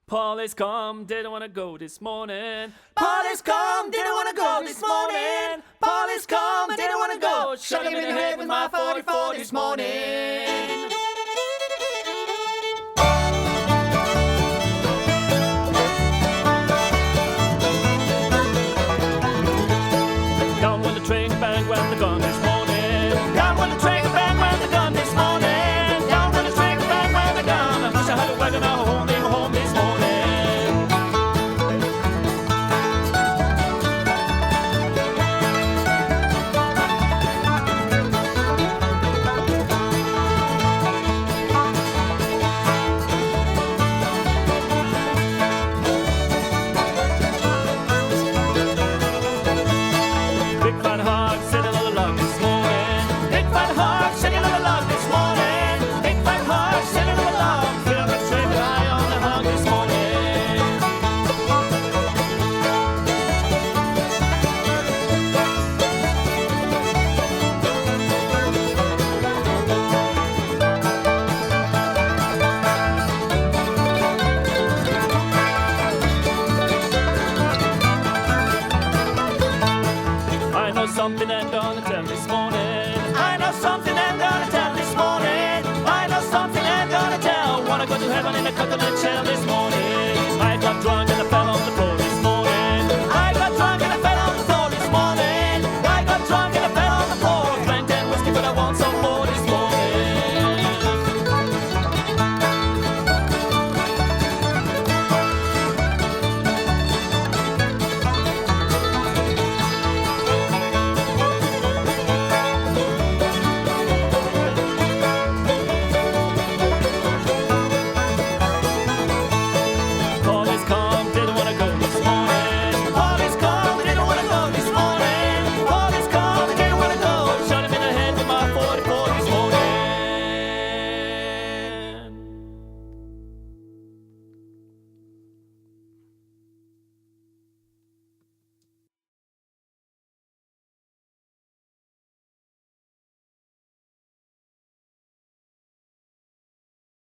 Paul is come, didn't want to go this morning. Paul is come, didn't want to go this morning. Paul is come, didn't want to go. Shot him in the head with my 44 this morning. Down when the train bang when the gun this morning. Down when the train bang when the gun this morning. Down when the train bang when the gun. I wish I had a wagon now home this morning. Big fat heart sitting on the log this morning. Big fat heart sitting on the log this morning. Big fat heart sitting on the log. Fill up the train with eye on the hog this morning. I know something I'm gonna tell this morning. I know something I'm gonna tell this morning. I know something I'm gonna tell. Wanna go to heaven in a coconut.